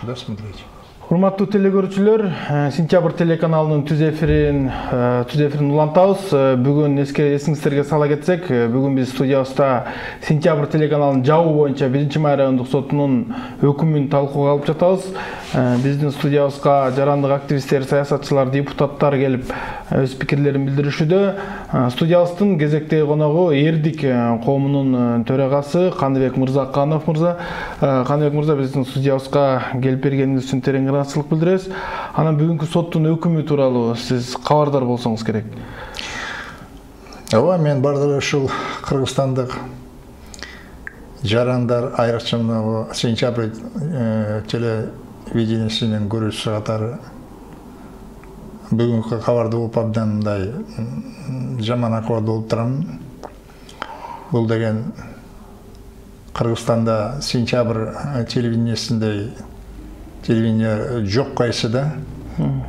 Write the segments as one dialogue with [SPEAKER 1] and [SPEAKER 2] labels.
[SPEAKER 1] куда смотреть.
[SPEAKER 2] Урматтуу телекөрүүчүлөр, Сентябрь телеканалынын түз эфирин улантабыз. Бүгүн эсиңиздерге сала кетсек, бүгүн биз студиябызда Сентябрь телеканалынын жабуу боюнча 1-май райондук сотунун өкүмүн талкууга алып жатабыз. Биздин студиябызга жарандык активисттер, саясатчылар, депутаттар келип өз пикирлерин билдиришүүдө. Студиябыздын кезектеги коногу Эрдик коомунун төрагасы Каныбек Мырзаканов мырза. Каныбек мырза, биздин студиябызга келип бергениңиз үчүн терең ыраазычылык билдиребиз. Анан бүгүнкү соттун өкүмү тууралуу сиз кабардар болсоңуз керек.
[SPEAKER 1] Ооба, мен бардыр ушул кыргызстандык жарандар, айрыкча мына Сентябрь телевидениесинин көрүүчүсү катары бүгүнкү кабарды угуп абдан мындай жаман акыбалда болуп турам. Бул деген Кыргызстанда Сентябрь телевидениесиндей телевидение жок кайсы да.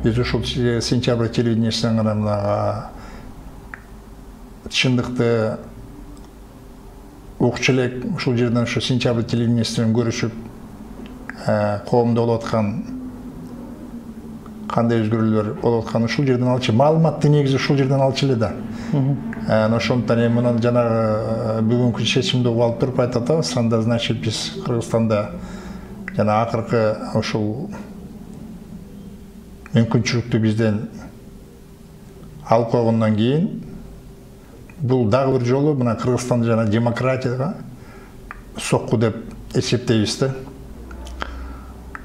[SPEAKER 1] Биз ушул Сентябрь телевидениесинен гана мына чындыкты укчу элек, ушул жерден ушу Сентябрь телевидениесинен көрүшүп коомдо болуп аткан кандай өзгөрүүлөр болуп аткан ушул жерден алчы, маалыматты негизи ушул жерден алчу эле да. Ошондуктан эми мунун жанагы бүгүнкү чечимди угуп алып туруп айтып атабыз. Анда значит биз Кыргызстанда жана акыркы ушул мүмкүнчүлүктү бизден алып койгондон кийин бул дагы бир жолу мына Кыргызстанда жана демократияга сокку деп эсептейбиз да.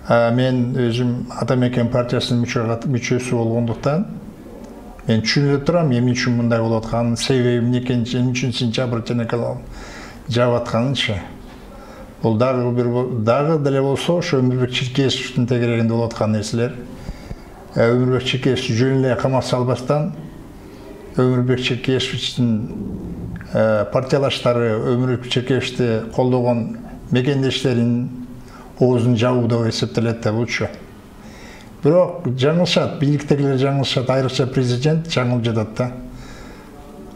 [SPEAKER 1] Мен өзүм Ата Мекен партиясынын мүчөсү болгондуктан мен түшүнүп турам эмне үчүн мындай болуп атканын, себеби эмне экенин, эмне үчүн Сентябрь телеканалын жаап атканынчы. Бул дагы деле болсо ошо Өмүрбек Чиркеевичтин тегерегинде болуп аткан нерселер. Өмүрбек Чиркеевич жөн эле камап салбастан Өмүрбек Чиркеевичтин партиялаштары Өмүрбек Чиркеевичти колдогон мекендештерин оозун жабуу деп эсептелет да булчу. Бирок жаңылышат, бийликтегилер жаңылышат, айрыкча президент жаңылып жатат да.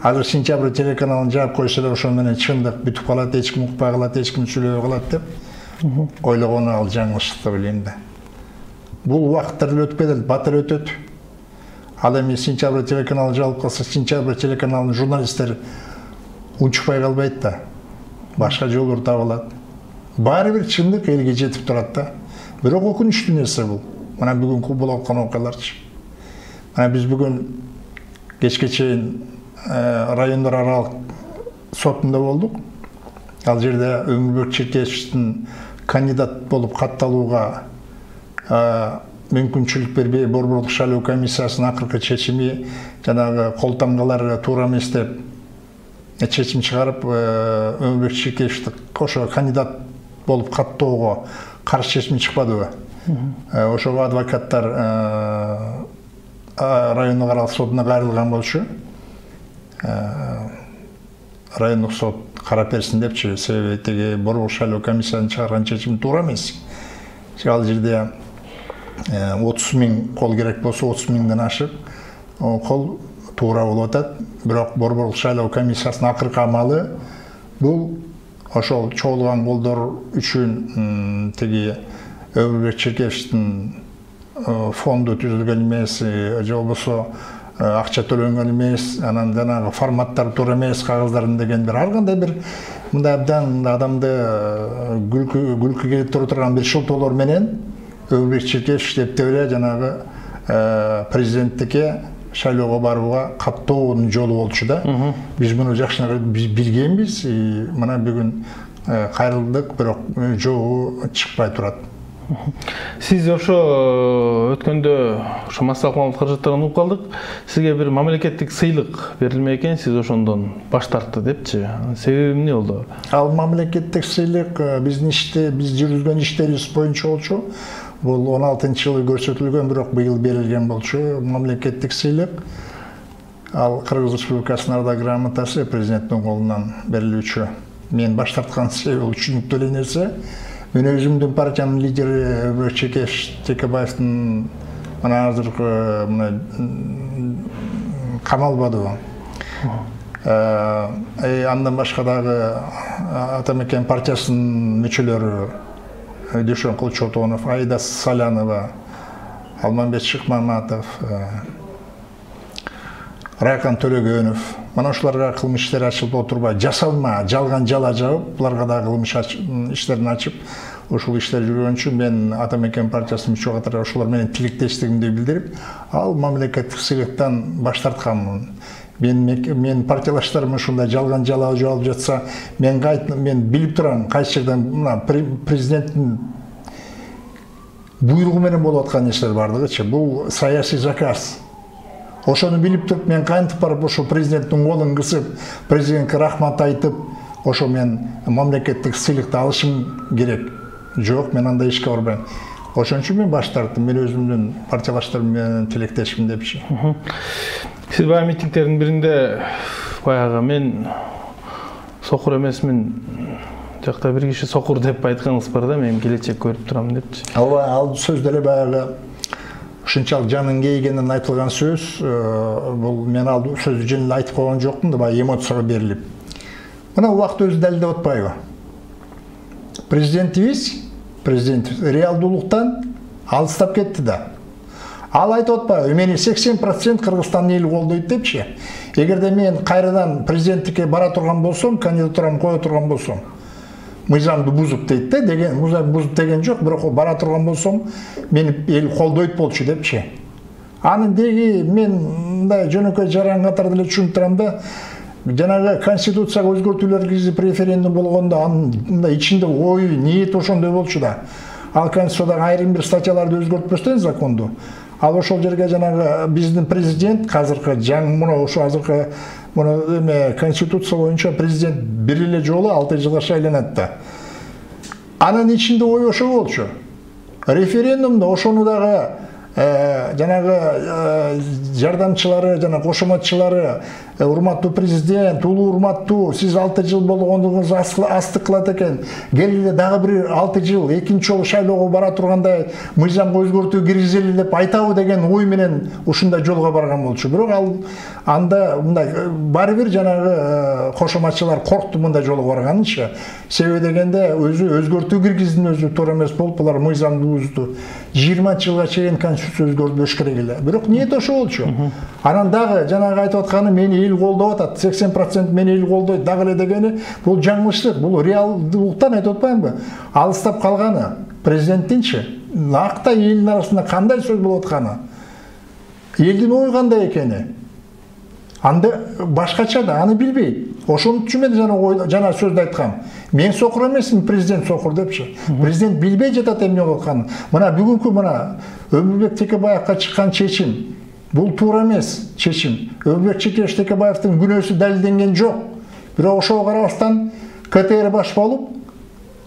[SPEAKER 1] Азыр Сентябрь телеканалын жаап койсо эле ошол менен чындык бүтүп калат, эч ким укпай калат, эч ким сүйлөбөй калат деп ойлогону ал жаңылыштык деп ойлойм да. Бул убакыттар эле өтпөй эле, батыр өтөт. Ал эми Сентябрь телеканалын жаап калса, Сентябрь телеканалынын журналисттери унчукпай калбайт да. Башка жолдор табылат. Баары бир чындык элге жетип турат да. Бирок өкүнүчтүү нерсе бул. Мына бүгүнкү болуп аткан окуяларчы. Мына биз бүгүн кечке чейин райондор аралык сотунда болдук. Ал жерде Өмүрбек Чиркеевичтин кандидат болуп катталууга мүмкүнчүлүк бербей Борборлук шайлоо комиссиясынын акыркы чечими жанагы колтаңгалар туура эмес деп чечим чыгарып Өмүрбек Чиркеевичти ошо кандидат болуп каттоого каршы чечим чыкпадыбы? Ошого адвокаттар райондук аралык сотуна кайрылган болчу. Райондук сот карап берсин депчи, себеби теги Борборлук шайлоо комиссиянын чыгарган чечими туура эмес. Ал жерде 30 000 кол керек болсо 30 000ден ашык кол туура болуп атат. Бирок Борборлук шайлоо комиссиясынын акыркы амалы бул ошол чогулган колдор үчүн теги Өмүрбек Чиркеевичтин фонду түзүлгөн эмес, же болбосо акча төлөнгөн эмес, анан жанагы форматтар туура эмес, кагаздарын деген бир ар кандай бир мындай абдан адамды күлкү келип турган бир шылтоолор менен Өмүрбек Чиркеевич деп эле жанагы президенттикке шайлоого барууга каттоонун жолу болчу да. Биз муну жакшыраак билгенбиз. Мына бүгүн кайрылдык, бирок жолу чыкпай турат.
[SPEAKER 2] Сиз ошо өткөндө ошо массалык маалымат каражаттарын угуп калдык. Сизге бир мамлекеттик сыйлык берилмей экен, сиз ошондон баш тартты депчи. Себеби эмне болду?
[SPEAKER 1] Ал мамлекеттик сыйлык биздин биз жүргүзгөн иштерибиз боюнча болчу. Бул 16-жылы көрсөтүлгөн, бирок быйыл берилген болчу мамлекеттик сыйлык. Ал Кыргыз Республикасынын Арда грамотасы президенттин колунан берилүүчү. Мен баш тарткан себеби бул түшүнүктүү эле нерсе. Мен өзүмдүн партиянын лидери Өмүрбек Чиркеевич Текебаевдин мына азыркы камалбадыбы. Андан башка дагы Ата Мекен партиясынын мүчөлөрү Дүйшен Кылчотонов, Аида Салянова, Алманбет Шыкмаматов, Райкан Төлөгөнов, мына ушуларга кылмыш иштери ачылып отурбай, жасалма, жалган жала жабып, буларга да кылмыш иштерин ачып, ушул иштер жүргөн үчүн мен Ата Мекен партиясынын мүчө катары ошолор менен тилектештигимди билдирип, ал мамлекеттик сыйлыктан баш тартканмын. Мен партиялаштарым ушундай жалган жала жабылып жатса, мен билип турам, кайсы жерден мына президенттин буйругу менен болуп аткан иштер бардыгычы. Бул саясий заказ. Ошону билип туруп, мен кантип барып ошо президенттин колун кысып, президентке рахмат айтып, ошо мен мамлекеттик сыйлыкты алышым керек. Жок, мен андай ишке барбайм. Ошон үчүн мен баш тарттым, мен өзүмдүн партиялаштарым менен тилектешмин депчи.
[SPEAKER 2] Сиз баягы митингтердин биринде баягы мен сокур эмесмин, жакта бир киши сокур деп айтканыңыз бар да, мен келечек көрүп турам депчи.
[SPEAKER 1] Ооба, ал сөз деле баягы ушунчалык жанын кейгенин айтылган сөз. Бул мен ал сөздү жөн айтып койгон жокмун да, баягы эмоцияга берилип. Мына убакыт өзү далилдеп атпайбы? Президент реалдуулуктан алыстап кетти да. Ал айтып атпайбы, мени 80% Кыргызстан эли колдойт депчи. Эгерде мен кайрадан президенттикке бара турган болсом, кандидатурамды кое турган болсом, мыйзамды бузуп дейт да, деген, мыйзамды бузуп деген жок, бирок бара турган болсом, мени эл колдойт болчу депчи. Анын деги мен мындай жөнөкөй жаран катары деле түшүнүп турам да, жанагы конституцияга өзгөртүүлөр киргизип референдум болгондо анын мындай ичинде ою, ниети ошондой болчу да. Ал конституцияда айрым бир статьяларды өзгөртпөстөн законду. Ал ошол жерге жанагы биздин президент азыркы мына ошо азыркы мына конституция боюнча президент бир эле жолу 6 жылга шайланат да. Анын ичинде ой ошо болчу. Референдумда ошону дагы жанагы жардамчылары, жана кошоматчылары, урматтуу президент, улуу урматтуу, сиз 6 жыл болгондугуңузду астык кылат экен. Келгиле дагы бир 6 жыл экинчи жолу шайлоого бара тургандай мыйзамга өзгөртүү киргизели деп айтабы деген ой менен ушундай жолго барган болчу. Бирок ал анда мындай баары бир жанагы кошоматчылар коркту мындай жолго барганынчы. Себеби дегенде өзү өзгөртүү киргиздин өзү туура эмес болуп, булар мыйзамды бузду. 20 жылга чейин конституция өзгөртүлбөш керек эле. Бирок ниет ошо болчу. Анан дагы жанагы айтып атканы мени эл колдоп атат, 80% мени эл колдойт дагы эле дегени бул жаңылыштык, бул реалдуулуктан айтып атпаймынбы? Алыстап калганы президенттинчи, акта элдин арасында кандай сөз болуп атканы, элдин ою кандай экени, анда башкача да, аны билбейт. Ошон үчүн мен жана сөздү айткам. Мен сокур эмесмин, президент сокур депчи. Президент билбей жатат эмне болуп атканын. Мына бүгүнкү мына Өмүрбек Текебаевга чыккан чечим, бул туура эмес чечим. Өмүрбек Текебаевдин күнөөсү далилденген жок. Бирок ошого карабастан КТР баш болуп,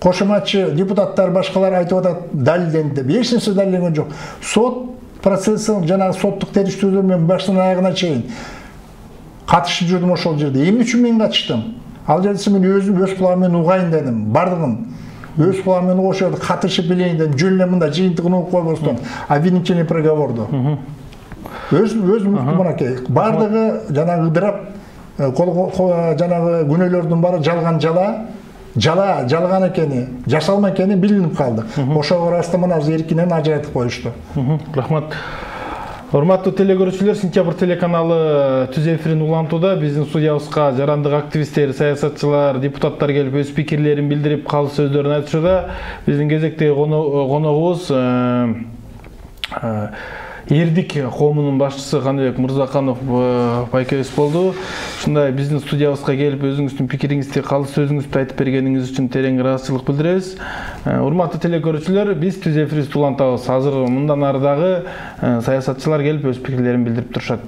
[SPEAKER 1] кошоматчы депутаттар башкалар айтып атат далилденди деп. Эч нерсе далилденген жок. Сот процессин жанагы соттук териштирүүдөн мен баштан аягына чейин катышып жүрдүм ошол жерде. Эмне үчүн мен катыштым? Ал жерде мен өзүм өз кулагым менен угайын дедим. Бардым. Өз кулагым менен ошол жерде катышып билейин дедим. Жөн эле мындай жыйынтыгын угуп койбостон, обвинительный приговорду. Өз мынакей бардыгы жанагы ыдырап, жанагы күнөөлөрдүн баары жалган жалган экени, жасалма экени билинип калды. Ошого карабастан мына эркинен ажыратып коюшту.
[SPEAKER 2] Рахмат. Урматтуу телекөрүүчүлөр, Сентябрь телеканалы түз эфирин улантууда. Биздин студиябызга жарандык активисттер, саясатчылар, депутаттар келип өз пикирлерин билдирип, калыс сөздөрүн айтышууда. Биздин кезектеги коногубуз Эрдик коомунун башчысы Каныбек Мырзаканов байкебиз болду. Ушундай биздин студиябызга келип өзүңүздүн пикириңизди, калыс сөзүңүздү айтып бергениңиз үчүн терең ыраазычылык билдиребиз. Урматтуу телекөрүүчүлөр, биз түз эфирибизди улантабыз. Азыр мындан ары дагы саясатчылар келип өз пикирлерин билдирип турушат.